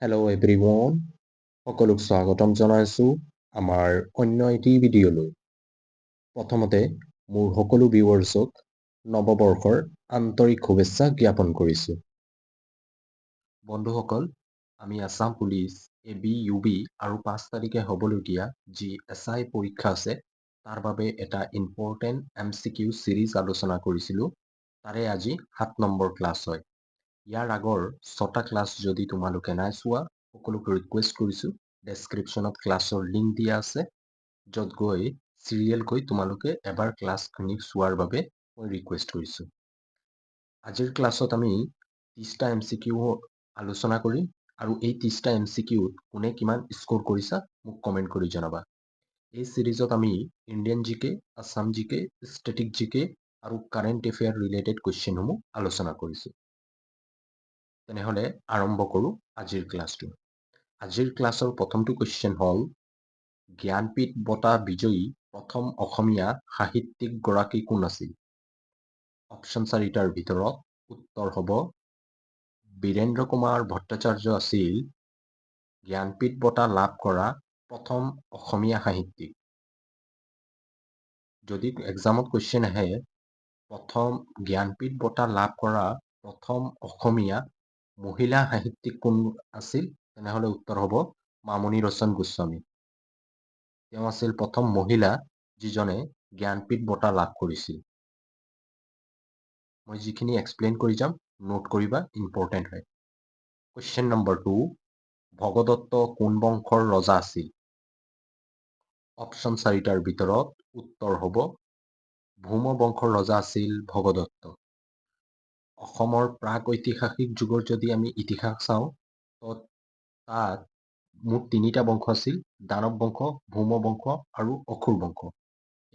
Hello' everyone, সকলোক স্বাগতম জনাইছোঁ আমাৰ অন্য এটি ভিডিঅ'লৈ। প্ৰথমতে মোৰ সকলো ভিউৱাৰ্ছক নৱবৰ্ষৰ আন্তৰিক শুভেচ্ছা জ্ঞাপন কৰিছোঁ। বন্ধুসকল, আমি আছাম পুলিচ AB, UB আৰু 5 তাৰিখে হ'বলগীয়া যি SI পৰীক্ষা আছে তাৰ বাবে এটা ইম্পৰ্টেণ্ট MCQ চিৰিজ আলোচনা কৰিছিলোঁ। তাৰে আজি 7 নম্বৰ ক্লাছ হয়। ইয়াৰ আগৰ 6টা ক্লাছ যদি তোমালোকে নাই চোৱা, সকলোকে ৰিকুৱেষ্ট কৰিছোঁ ডেছক্ৰিপশ্যনত ক্লাছৰ লিংক দিয়া আছে, য'ত গৈ চিৰিয়েলকৈ তোমালোকে এবাৰ ক্লাছখিনি চোৱাৰ বাবে মই ৰিকুৱেষ্ট কৰিছোঁ। আজিৰ ক্লাছত আমি 30টা MCQ আলোচনা কৰিম আৰু এই 30টা MCQত কোনে কিমান স্ক'ৰ কৰিছা মোক কমেণ্ট কৰি জনাবা। এই চিৰিজত আমি ইণ্ডিয়ান জিকে, আছাম জিকে, ষ্টেটিক জিকে আৰু কাৰেণ্ট এফেয়াৰ ৰিলেটেড কুৱেশ্যনসমূহ আলোচনা কৰিছোঁ। তেনেহ'লে আৰম্ভ কৰোঁ আজিৰ ক্লাছটো। আজিৰ ক্লাছৰ প্ৰথমটো কুৱেশ্যন হ'ল জ্ঞানপীঠ বঁটা বিজয়ী প্ৰথম অসমীয়া সাহিত্যিকগৰাকী কোন আছিল? অপশ্যন 4টাৰ ভিতৰত উত্তৰ হ'ব বীৰেন্দ্ৰ কুমাৰ ভট্টাচাৰ্য আছিল জ্ঞানপীঠ বঁটা লাভ কৰা প্ৰথম অসমীয়া সাহিত্যিক। যদি এক্সামত কুৱেশ্যন আহে প্ৰথম জ্ঞানপীঠ বঁটা লাভ কৰা প্ৰথম অসমীয়া মহিলা সাহিত্যিক কোন আছিল, তেনেহ'লে উত্তৰ হ'ব মামণি ৰয়ছম গোস্বামী। তেওঁ আছিল প্ৰথম মহিলা যিজনে জ্ঞানপীঠ বঁটা লাভ কৰিছিল। মই যিখিনি এক্সপ্লেইন কৰি যাম নোট কৰিবা, ইম্পৰ্টেণ্ট হয়। কুৱেশ্যন নম্বৰ 2, ভগদত্ত কোন বংশৰ ৰজা আছিল? অপশ্যন 4টাৰ ভিতৰত উত্তৰ হ'ব ভৌম বংশৰ ৰজা আছিল ভগদত্ত। অসমৰ প্ৰাক ঐতিহাসিক যুগৰ যদি আমি ইতিহাস চাওঁ, তাত মুঠ 3টা বংশ আছিল, দানৱ বংশ, ভৌম বংশ আৰু অসুৰ বংশ।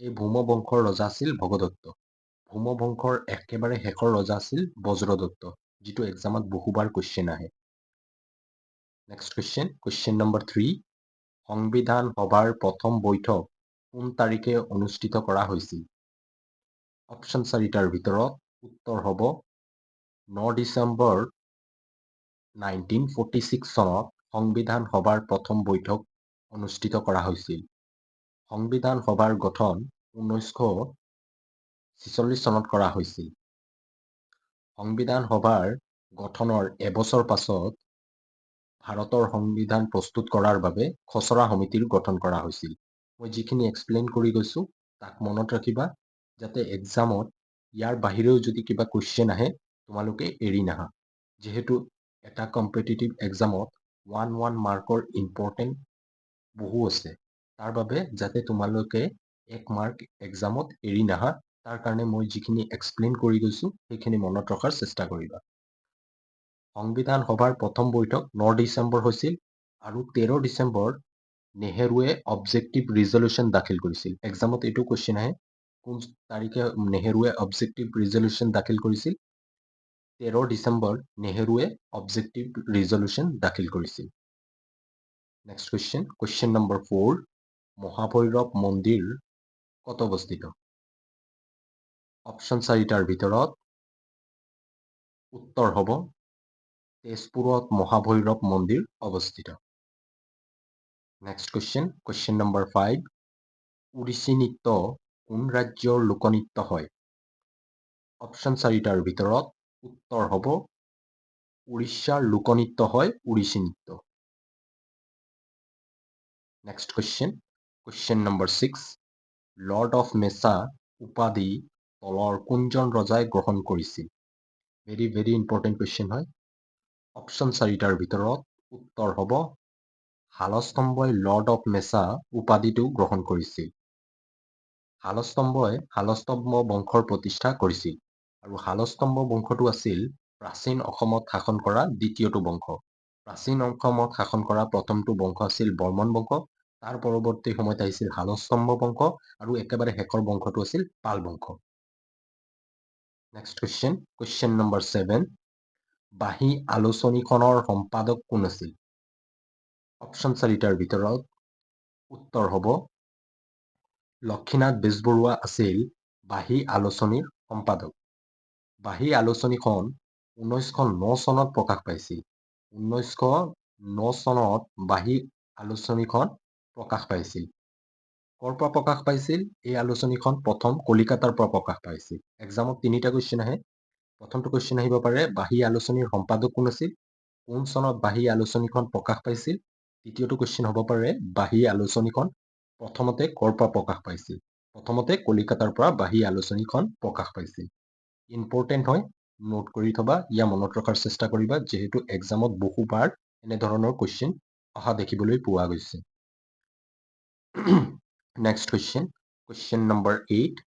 এই ভৌম বংশৰ ৰজা আছিল ভগদত্ত। ভৌম বংশৰ একেবাৰে শেষৰ ৰজা আছিল বজ্ৰদত্ত, যিটো এক্সামত বহুবাৰ কুৱেশ্যন আহে। নেক্সট কুৱেশ্যন নম্বৰ 3, সংবিধান সভাৰ প্ৰথম বৈঠক কোন তাৰিখে অনুষ্ঠিত কৰা হৈছিল? অপশ্যন 4টাৰ ভিতৰত উত্তৰ হ'ব 9 ডিচেম্বৰ 1946 চনত সংবিধান সভাৰ প্ৰথম বৈঠক অনুষ্ঠিত কৰা হৈছিল। সংবিধান সভাৰ গঠন 1946 চনত কৰা হৈছিল। সংবিধান সভাৰ গঠনৰ এবছৰ পাছত ভাৰতৰ সংবিধান প্ৰস্তুত কৰাৰ বাবে খচৰা সমিতিৰ গঠন কৰা হৈছিল। মই যিখিনি এক্সপ্লেইন কৰি গৈছোঁ তাক মনত ৰাখিবা, যাতে এক্সামত ইয়াৰ বাহিৰেও যদি কিবা কুৱেশ্যন আহে তোমালোকে এৰি নাহা। যিহেতু এটা কম্পিটিটিভ এক্সামত 1 মাৰ্কৰ ইম্পৰ্টেণ্ট বহু আছে, তাৰ বাবে যাতে তোমালোকে 1 মাৰ্ক এক্সামত এৰি নাহা, তাৰ কাৰণে মই যিখিনি এক্সপ্লেইন কৰি গৈছোঁ সেইখিনি মনত ৰখাৰ চেষ্টা কৰিবা। সংবিধান সভাৰ প্ৰথম বৈঠক 9 ডিচেম্বৰ হৈছিল আৰু 13 ডিচেম্বৰ নেহেৰুৱে অবজেক্টিভ ৰিজলিউশ্যন দাখিল কৰিছিল। এক্সামত এইটো কুৱেশ্যন আহে, কোন তাৰিখে নেহেৰুৱে অবজেক্টিভ ৰিজলিউশ্যন দাখিল কৰিছিল? 13 ডিচেম্বৰ নেহেৰুৱে অবজেক্টিভ ৰিজলিউশ্যন দাখিল কৰিছিল। নেক্সট কুৱেশ্যন নম্বৰ 4, মহাভৈৰৱ মন্দিৰ ক'ত অৱস্থিত? অপশ্যন 4টাৰ ভিতৰত উত্তৰ হ'ব তেজপুৰত মহাভৈৰৱ মন্দিৰ অৱস্থিত। নেক্সট কুৱেশ্যন নম্বৰ 5, ওড়িশী নৃত্য কোন ৰাজ্যৰ লোকনৃত্য হয়? অপশ্যন 4টাৰ ভিতৰত উত্তৰ হ'ব উৰিষ্যাৰ লোকনৃত্য হয় ওড়িশী নৃত্য। Next question number 6, lord of মেছা উপাধি তলৰ কোনজন ৰজাই গ্ৰহণ কৰিছিল? ভেৰি ইম্পৰ্টেণ্ট কুৱেশ্যন হয়। অপশ্যন 4টাৰ ভিতৰত উত্তৰ হ'ব শালস্তম্ভই লৰ্ড অফ মেছা উপাধিটো গ্ৰহণ কৰিছিল। শালস্তম্ভই শালস্তম্ভ বংশৰ প্ৰতিষ্ঠা কৰিছিল আৰু শালস্তম্ভ বংশটো আছিল প্ৰাচীন অসমত শাসন কৰা দ্বিতীয়টো বংশ। প্ৰাচীন অসমত শাসন কৰা প্ৰথমটো বংশ আছিল বৰ্মন বংশ, তাৰ পৰৱৰ্তী সময়ত আহিছিল শালস্তম্ভ বংশ আৰু একেবাৰে শেষৰ বংশটো আছিল পাল বংশ। নেক্সট কুৱেশ্যন নম্বৰ 7, বাঁহী আলোচনীখনৰ সম্পাদক কোন আছিল? অপশ্যন 4টাৰ ভিতৰত উত্তৰ হ'ব লক্ষীনাথ বেজবৰুৱা আছিল বাঁহী আলোচনীৰ সম্পাদক। বাঁহী আলোচনীখন 1909 চনত প্ৰকাশ পাইছিল। 9 চনত বাঁহী আলোচনীখন প্ৰকাশ পাইছিল। ক'ৰ পৰা প্ৰকাশ পাইছিল? এই আলোচনীখন প্ৰথম কলিকাতাৰ পৰা প্ৰকাশ পাইছিল। এক্সামত 3টা কুৱেশ্যন আহে। প্ৰথমটো কুৱেশ্যন আহিব পাৰে বাঁহী আলোচনীৰ সম্পাদক কোন আছিল? কোন চনত বাঁহী আলোচনীখন প্ৰকাশ পাইছিল? দ্বিতীয়টো কুৱেশ্যন হ'ব পাৰে বাঁহী আলোচনীখন প্ৰথমতে ক'ৰ পৰা প্ৰকাশ পাইছিল? প্ৰথমতে কলিকাতাৰ পৰা বাঁহী আলোচনীখন প্ৰকাশ পাইছিল। ইম্পৰ্টেণ্ট হয়, নোট কৰি থবা, ইয়াৰ মনত ৰখাৰ চেষ্টা কৰিবা, যিহেতু এক্সামত বহুবাৰ এনেধৰণৰ কুৱেশ্যন অহা দেখিবলৈ পোৱা গৈছে। Next question number 8।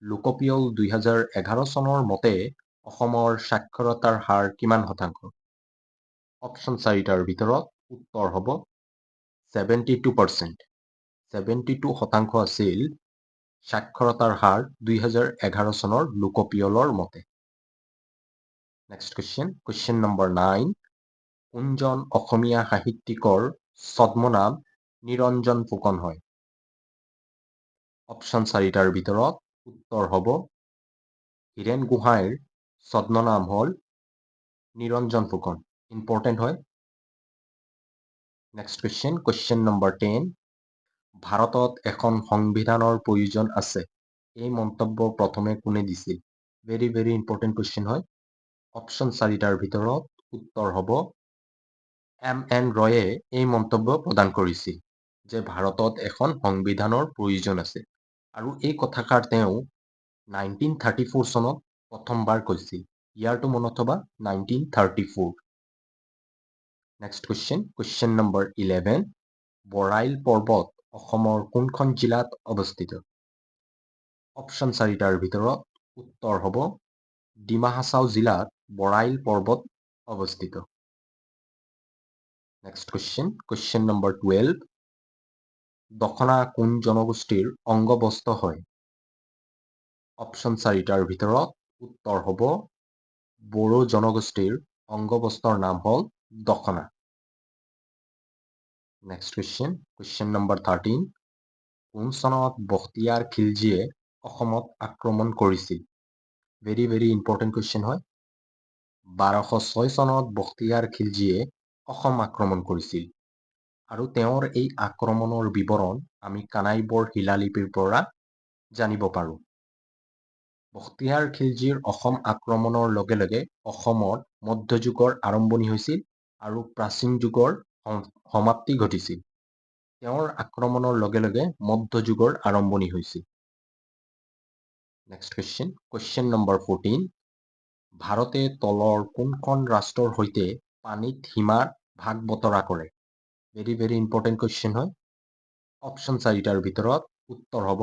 লোকপিয়ল 2011 চনৰ মতে অসমৰ সাক্ষৰতাৰ হাৰ কিমান শতাংশ? অপশ্যন 4টাৰ ভিতৰত উত্তৰ হ'ব 72%। 72% আছিল সাক্ষৰতাৰ হাৰ 2011 চনৰ লোকপিয়লৰ মতে। Next question number 9। কোনজন অসমীয়া সাহিত্যিকৰ ছদ্মনাম নিৰঞ্জন ফুকন হয়? অপশ্যন 4টাৰ ভিতৰত উত্তৰ হ'ব হীৰেণ গোহাঁইৰ ছদ্মনাম হ'ল নিৰঞ্জন ফুকন। ইম্পৰ্টেণ্ট হয়। Next question number 10। ভাৰতত এখন সংবিধানৰ প্ৰয়োজন আছে, এই মন্তব্য প্ৰথমে কোনে দিছিল? ভেৰি ভেৰি ইম্পৰ্টেণ্ট কুৱেশ্যন হয়। অপশ্যন 4টাৰ ভিতৰত উত্তৰ হ'ব M.N. ৰয়ে এই মন্তব্য প্ৰদান কৰিছিল যে ভাৰতত এখন সংবিধানৰ প্ৰয়োজন আছে, আৰু এই কথাষাৰ তেওঁ 1934 চনত প্ৰথমবাৰ কৈছিল। ইয়াৰটো মনত থবা 1934। Next question number 11। বৰাইল পৰ্বত অসমৰ কোনখন জিলাত অৱস্থিত? অপশ্যন 4টাৰ ভিতৰত উত্তৰ হ'ব ডিমা হাছাও জিলাত বৰাইল পৰ্বত অৱস্থিত। Next question number 12। দখনা কোন জনগোষ্ঠীৰ অংগবস্ত্ৰ হয়? অপশ্যন 4টাৰ ভিতৰত উত্তৰ হ'ব বড়ো জনগোষ্ঠীৰ অংগবস্ত্ৰৰ নাম হ'ল দখনা। Next question number 13। কোন চনত বখতিয়াৰ খিলজীয়ে অসমত আক্ৰমণ কৰিছিল? ভেৰি ভেৰি ইম্পৰ্টেণ্ট কুৱেশ্যন হয়। 1206 চনত বখতিয়াৰ খিলজীয়ে অসম আক্ৰমণ কৰিছিল, আৰু তেওঁৰ এই আক্ৰমণৰ বিৱৰণ আমি কানাইবৰ শিলালিপিৰ পৰা জানিব পাৰোঁ। বখতিয়াৰ খিলজীৰ অসম আক্ৰমণৰ লগে লগে অসমত মধ্যযুগৰ আৰম্ভণি হৈছিল আৰু প্ৰাচীন যুগৰ সমাপ্তি ঘটিছিল। তেওঁৰ আক্ৰমণৰ লগে লগে মধ্যযুগৰ আৰম্ভণি হৈছিল। Next question number 14। ভাৰতে তলৰ কোনখন ৰাষ্ট্ৰৰ সৈতে পানীত সীমাৰ ভাগ বতৰা কৰে? ভেৰি ভেৰি ইম্পৰ্টেণ্ট কুৱেশ্যন হয়। অপশ্যন 4টাৰ ভিতৰত উত্তৰ হ'ব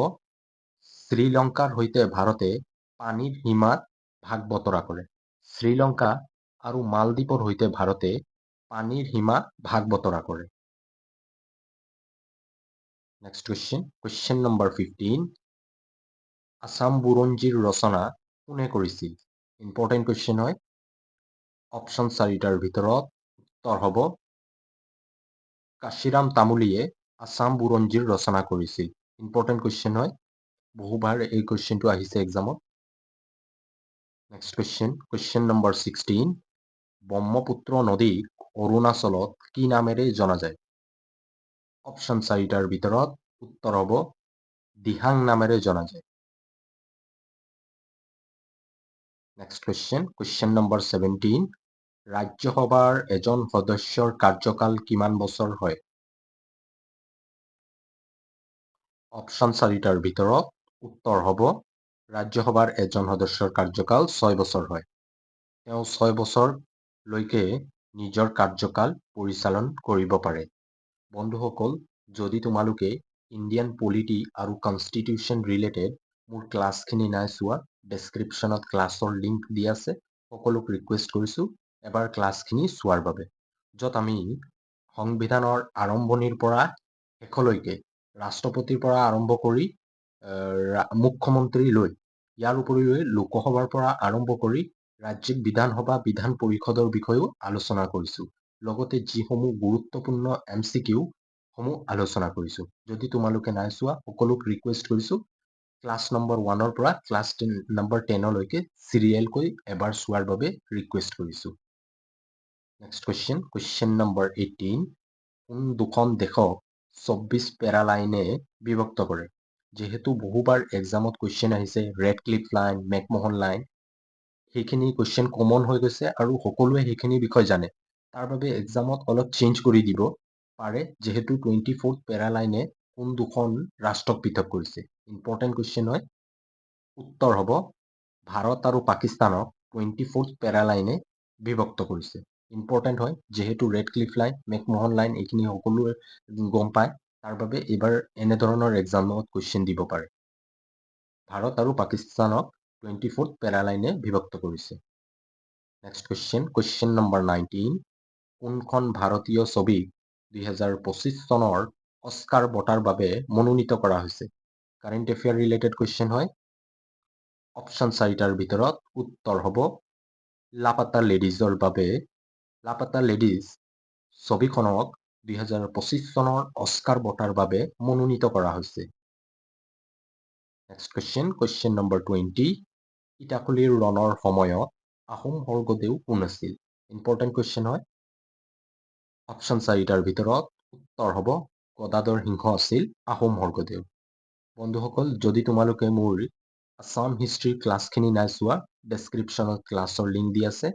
শ্ৰীলংকাৰ সৈতে ভাৰতে পানীৰ সীমাত ভাগ বতৰা কৰে। শ্ৰীলংকা আৰু মালদ্বীপৰ সৈতে ভাৰতে পানীৰ সীমা ভাগ বতৰা কৰে। Next question number 15। আছাম বুৰঞ্জীৰ ৰচনা কোনে কৰিছিল? ইম্পৰ্টেণ্ট কুৱেশ্যন হয়। অপশ্যন 4টাৰ ভিতৰত উত্তৰ হ'ব কাশীৰাম তামুলীয়ে আছাম বুৰঞ্জীৰ ৰচনা কৰিছিল। ইম্পৰ্টেণ্ট কুৱেশ্যন হয়, বহুবাৰ এই কুৱেশ্যনটো আহিছে এক্সামত। Next question number 16। ব্ৰহ্মপুত্ৰ নদীক অৰুণাচলত কি নামেৰে জনা যায়? অপশ্যন 4টাৰ ভিতৰত উত্তৰ হ'ব দিহাং নামেৰে জনা যায়। Next question number 17। ৰাজ্যসভাৰ এজন সদস্যৰ কাৰ্যকাল কিমান বছৰ হয়? অপশ্যন 4টাৰ ভিতৰত উত্তৰ হ'ব ৰাজ্যসভাৰ এজন সদস্যৰ কাৰ্যকাল 6 বছৰ হয়। তেওঁ 6 বছৰলৈকে নিজৰ কাৰ্যকাল পৰিচালন কৰিব পাৰে। বন্ধুসকল, যদি তোমালোকে ইণ্ডিয়ান পলিটি আৰু কনষ্টিটিউশ্যন ৰিলেটেড মোৰ ক্লাছখিনি নাই চোৱা, ডেছক্ৰিপশ্যনত ক্লাছৰ লিংক দিয়া আছে। সকলোক ৰিকুৱেষ্ট কৰিছোঁ এবাৰ ক্লাছখিনি চোৱাৰ বাবে, য'ত আমি সংবিধানৰ আৰম্ভণিৰ পৰা শেষলৈকে ৰাষ্ট্ৰপতিৰ পৰা আৰম্ভ কৰি মুখ্যমন্ত্ৰীলৈ, ইয়াৰ উপৰিও লোকসভাৰ পৰা আৰম্ভ কৰি ৰাজ্যিক বিধানসভা বিধান পৰিষদৰ বিষয়েও আলোচনা কৰিছোঁ। লগতে যিসমূহ গুৰুত্বপূৰ্ণ MCQ সমূহ আলোচনা কৰিছোঁ। যদি তোমালোকে নাই চোৱা, সকলোক ৰিকুৱেষ্ট কৰিছোঁ ক্লাছ নম্বৰ 1ৰ পৰা ক্লাছ নম্বৰ 10লৈকে চিৰিয়েলকৈ এবাৰ চোৱাৰ বাবে ৰিকুৱেষ্ট কৰিছোঁ। নেক্সট কুৱেশ্যন নম্বৰ 18, কোন দুখন দেশক 24 পেৰালাইনে বিভক্ত কৰে? যেহেতু বহুবাৰ এক্সামত কুৱেশ্যন আহিছে red cliff line, McMahon line, সেইখিনি কুৱেশ্যন কমন হৈ গৈছে আৰু সকলোৱে সেইখিনি বিষয় জানে। তাৰ বাবে এক্সামত অলপ চেঞ্জ কৰি দিব পাৰে, যেহেতু 24th পেৰালাইনে কোন দুখন ৰাষ্ট্ৰক পৃথক কৰিছে। ইম্পৰ্টেণ্ট কুৱেশ্যন হয়। উত্তৰ হ'ব ভাৰত আৰু পাকিস্তানক 24th পেৰালাইনে বিভক্ত কৰিছে। ইম্পৰ্টেণ্ট হয়, যিহেতু red cliff line, McMahon line এইখিনি সকলোৱে গম পায়, তাৰ বাবে এইবাৰ এনেধৰণৰ এক্সামত কুৱেশ্যন দিব পাৰে। ভাৰত আৰু পাকিস্তানক 24th পেৰালাইনে বিভক্ত কৰিছে। নেক্সট কুৱেশ্যন নম্বৰ 19, কোনখন ভাৰতীয় ছবিক 2025 চনৰ অস্কাৰ বঁটাৰ বাবে মনোনীত কৰা হৈছে? কাৰেণ্ট এফেয়াৰ ৰিলেটেড কুৱেশ্যন হয়। অপশ্যন 4টাৰ ভিতৰত উত্তৰ হ'ব লাপাতা লেডিজৰ বাবে লাপাতা লেডিজ ছবিখনক 2025 চনৰ অস্কাৰ বঁটাৰ বাবে মনোনীত কৰা হৈছে। নেক্সট কুৱেশ্যন নম্বৰ 20, ইটাখুলিৰ ৰণৰ সময়ত আহোম স্বৰ্গদেউ কোন আছিল? ইম্পৰ্টেণ্ট কুৱেশ্যন হয়। অপশ্যন 4টাৰ ভিতৰত উত্তৰ হ'ব গদাধৰ সিংহ আছিল আহোম স্বৰ্গদেউ। বন্ধুসকল, যদি তোমালোকে মোৰ আছাম হিষ্ট্ৰী ক্লাছখিনি নাই চোৱা, ডেছক্ৰিপশ্যনত ক্লাছৰ লিংক দি আছে।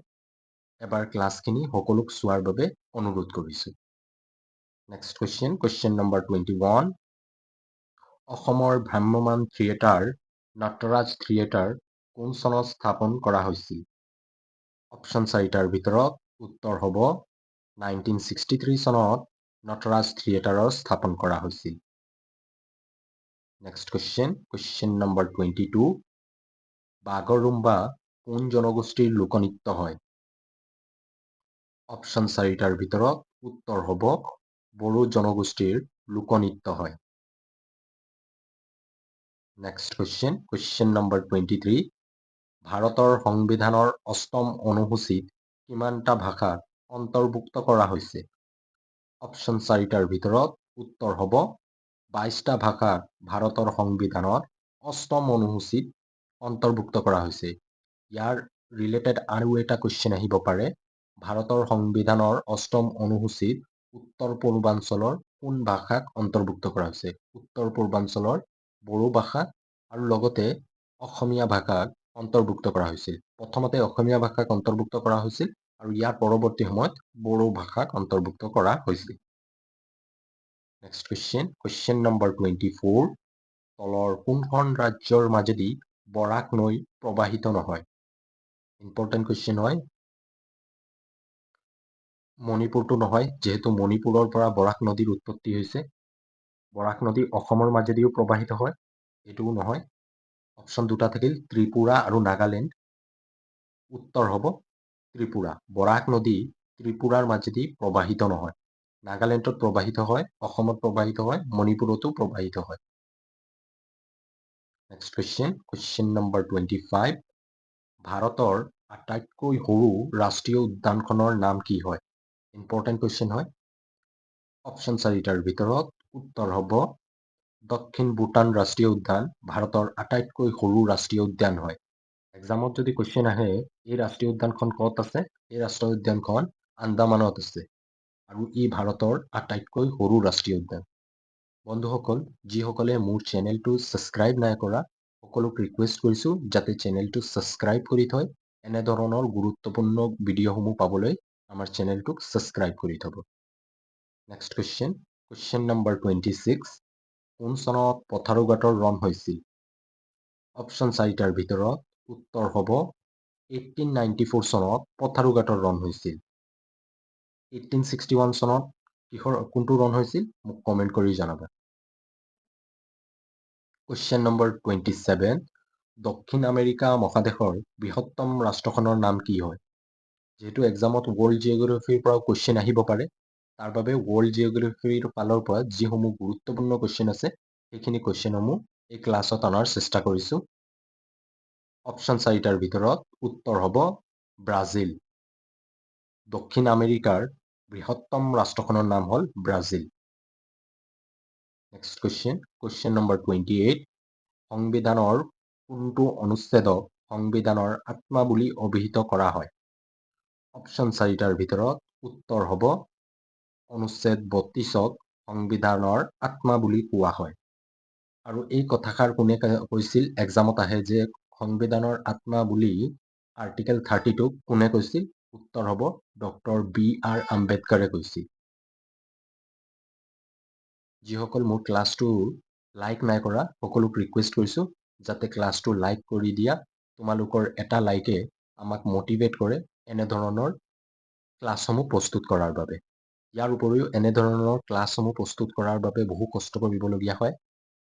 এবাৰ ক্লাছখিনি সকলোক চোৱাৰ বাবে অনুৰোধ কৰিছোঁ। নেক্সট কুৱেশ্যন নম্বৰ 21, অসমৰ ভ্ৰাম্যমাণ থিয়েটাৰ নটৰাজ থিয়েটাৰ কোন চনত স্থাপন কৰা হৈছিল? অপশ্যন 4টাৰ ভিতৰত উত্তৰ হ'ব 1963 চনত নটৰাজ থিয়েটাৰৰ স্থাপন কৰা হৈছিল। নেক্সট কুৱেশ্যন নম্বৰ 22, বাগৰুম্বা কোন জনগোষ্ঠীৰ লোকনৃত্য হয়? অপশ্যন 4টাৰ ভিতৰত উত্তৰ হ'ব বড়ো জনগোষ্ঠীৰ লোকনৃত্য হয়। নেক্সট কুৱেশ্যন নম্বৰ 23, ভাৰতৰ সংবিধানৰ 8ম অনুসূচীত কিমানটা ভাষাক অন্তৰ্ভুক্ত কৰা হৈছে? অপশ্যন 4টাৰ ভিতৰত উত্তৰ হ'ব 22টা ভাষাক ভাৰতৰ সংবিধানৰ 8ম অনুসূচীত অন্তৰ্ভুক্ত কৰা হৈছে। ইয়াৰ ৰিলেটেড আৰু এটা কুৱেশ্যন আহিব পাৰে, ভাৰতৰ সংবিধানৰ 8ম অনুসূচীত উত্তৰ পূৰ্বাঞ্চলৰ কোন ভাষাক অন্তৰ্ভুক্ত কৰা হৈছে? উত্তৰ পূৰ্বাঞ্চলৰ বড়ো ভাষা আৰু লগতে অসমীয়া ভাষাক অন্তৰ্ভুক্ত কৰা হৈছিল। প্ৰথমতে অসমীয়া ভাষাক অন্তৰ্ভুক্ত কৰা হৈছিল আৰু ইয়াৰ পৰৱৰ্তী সময়ত বড়ো ভাষাক অন্তৰ্ভুক্ত কৰা হৈছিল। নেক্সট কুৱেশ্যন নম্বৰ 24, তলৰ কোনখন ৰাজ্যৰ মাজেদি বৰাক নৈ প্ৰবাহিত নহয়? ইম্পৰ্টেণ্ট কুৱেশ্যন হয়। মণিপুৰটো নহয়, যিহেতু মণিপুৰৰ পৰা বৰাক নদীৰ উৎপত্তি হৈছে। বৰাক নদী অসমৰ মাজেদিও প্ৰবাহিত হয়, এইটোও নহয়। অপশ্যন দুটা থাকিল ত্ৰিপুৰা আৰু নাগালেণ্ড। উত্তৰ হ'ব ত্ৰিপুৰা। বৰাক নদী ত্ৰিপুৰাৰ মাজেদি প্ৰবাহিত নহয়। নাগালেণ্ডত প্ৰবাহিত হয়, অসমত প্ৰবাহিত হয়, মণিপুৰতো প্ৰবাহিত হয়। নেক্সট কুৱেশ্যন নম্বৰ 25, ভাৰতৰ আটাইতকৈ সৰু ৰাষ্ট্ৰীয় উদ্যানখনৰ নাম কি হয়? ইম্পৰ্টেণ্ট কুৱেশ্যন হয়। অপশ্যন 4টাৰ ভিতৰত উত্তৰ হ'ব দক্ষিণ ভূটান ৰাষ্ট্ৰীয় উদ্যান ভাৰতৰ আটাইতকৈ সৰু ৰাষ্ট্ৰীয় উদ্যান হয়। এক্সামত যদি কুৱেশ্যন আহে এই ৰাষ্ট্ৰীয় উদ্যানখন ক'ত আছে, এই ৰাষ্ট্ৰীয় উদ্যানখন আন্দামানত আছে আৰু ই ভাৰতৰ আটাইতকৈ সৰু ৰাষ্ট্ৰীয় উদ্যান। বন্ধুসকল, যিসকলে মোৰ চেনেলটো ছাবস্ক্ৰাইব নাই কৰা, সকলোক ৰিকুৱেষ্ট কৰিছোঁ যাতে চেনেলটো ছাবস্ক্ৰাইব কৰি থয়, এনেধৰণৰ গুৰুত্বপূৰ্ণ ভিডিঅ'সমূহ পাবলৈ আমাৰ চেনেলটোক ছাবস্ক্ৰাইব কৰি থব। নেক্সট কুৱেশ্যন নম্বৰ 26, কোন চনত পথাৰুঘাটৰ ৰণ হৈছিল? অপশ্যন 4টাৰ ভিতৰত উত্তৰ হ'ব 1894 চনত পথাৰুঘাটৰ ৰণ হৈছিল। 1861 চনত কোনটো ৰণ হৈছিল মোক কমেণ্ট কৰি জনাবা। কুৱেশ্যন নম্বৰ 27, দক্ষিণ আমেৰিকা মহাদেশৰ বৃহত্তম ৰাষ্ট্ৰখনৰ নাম কি হয়? যিহেতু এক্সামত ৱৰ্ল্ড জিঅ'গ্ৰাফিৰ পৰাও কুৱেশ্যন আহিব পাৰে, তাৰ বাবে ৱৰ্ল্ড জিঅ'গ্ৰাফিৰ ফালৰ পৰা যিসমূহ গুৰুত্বপূৰ্ণ কুৱেশ্যন আছে সেইখিনি কুৱেশ্যনসমূহ এই ক্লাছত অনাৰ চেষ্টা কৰিছোঁ। অপশ্যন 4টাৰ ভিতৰত উত্তৰ হ'ব ব্ৰাজিল। দক্ষিণ আমেৰিকাৰ বৃহত্তম ৰাষ্ট্ৰখনৰ নাম হ'ল ব্ৰাজিল। নেক্সট কুৱেশ্যন নম্বৰ 28, সংবিধানৰ কোনটো অনুচ্ছেদক সংবিধানৰ আত্মা বুলি অভিহিত কৰা হয়? অপশ্যন 4টাৰ ভিতৰত উত্তৰ হ'ব অনুচ্ছেদ 32ক সংবিধানৰ আত্মা বুলি কোৱা হয়। আৰু এই কথাষাৰ কোনে কৈছিল? এক্সামত আহে যে সংবিধানৰ আত্মা বুলি আৰ্টিকেল 32ক কোনে কৈছিল? উত্তৰ হ'ব ডক্টৰ B.R. আম্বেদকাৰে কৈছিল। যিসকল মোৰ ক্লাছটো লাইক নাই কৰা সকলোক ৰিকুৱেষ্ট কৰিছোঁ যাতে ক্লাছটো লাইক কৰি দিয়া। তোমালোকৰ এটা লাইকে আমাক মটিভেট কৰে এনেধৰণৰ ক্লাছসমূহ প্ৰস্তুত কৰাৰ বাবে। ইয়াৰ উপৰিও এনেধৰণৰ ক্লাছসমূহ প্ৰস্তুত কৰাৰ বাবে বহু কষ্ট কৰিবলগীয়া হয়।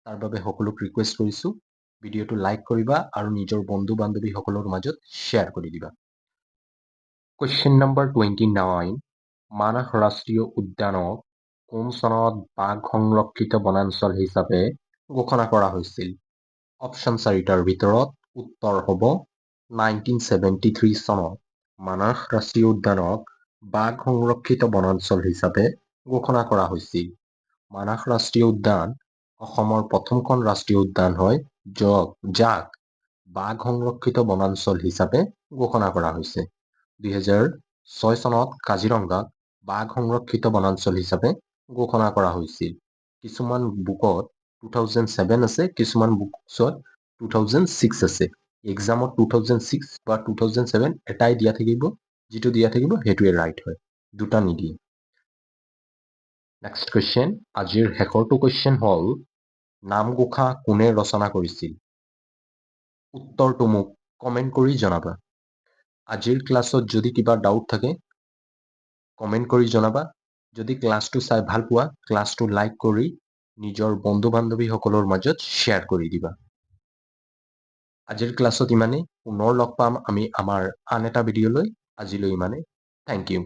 তাৰ বাবে সকলোক ৰিকুৱেষ্ট কৰিছোঁ ভিডিঅ'টো লাইক কৰিবা আৰু নিজৰ বন্ধু বান্ধৱীসকলৰ মাজত শ্বেয়াৰ কৰি দিবা। কুৱেশ্যন নম্বৰ 29, মানাহ ৰাষ্ট্ৰীয় উদ্যানক কোন চনত বাঘ সংৰক্ষিত বনাঞ্চল হিচাপে ঘোষণা কৰা হৈছিল? অপশ্যন 4টাৰ ভিতৰত উত্তৰ হ'ব 1973 চনত মানাহ ৰাষ্ট্ৰীয় উদ্যানক বাঘ সংৰক্ষিত বনাঞ্চল হিচাপে ঘোষণা কৰা হৈছিল। মানাহ ৰাষ্ট্ৰীয় উদ্যান অসমৰ প্ৰথমখন ৰাষ্ট্ৰীয় উদ্যান হয় যাক বাঘ সংৰক্ষিত বনাঞ্চল হিচাপে ঘোষণা কৰা হৈছে। 2006 চনত কাজিৰঙাক বাঘ সংৰক্ষিত বনাঞ্চল হিচাপে ঘোষণা কৰা হৈছিল। কিছুমান বুকত 2007 আছে, কিছুমান বুকছত 2006 আছে। এক্সামত 2006 বা 2007 এটাই দিয়া থাকিব, যিটো দিয়া থাকিব সেইটোৱে ৰাইট হয়, দুটা নিদিয়ে। নেক্সট কুৱেশ্যন, আজিৰ শেষৰটো কুৱেশ্যন হ'ল নামঘোষা কোনে ৰচনা কৰিছিল? উত্তৰটো মোক কমেণ্ট কৰি জনাবা। আজিৰ ক্লাছত যদি কিবা ডাউট থাকে কমেণ্ট কৰি জনাবা। যদি ক্লাছটো চাই ভাল পোৱা ক্লাছটো লাইক কৰি নিজৰ বন্ধু বান্ধৱীসকলৰ মাজত শ্বেয়াৰ কৰি দিবা। আজিৰ ক্লাছত ইমানেই। পুনৰ লগ পাম আমি আমাৰ আন এটা ভিডিঅ'লৈ। আজিলৈ ইমানেই। Thank U.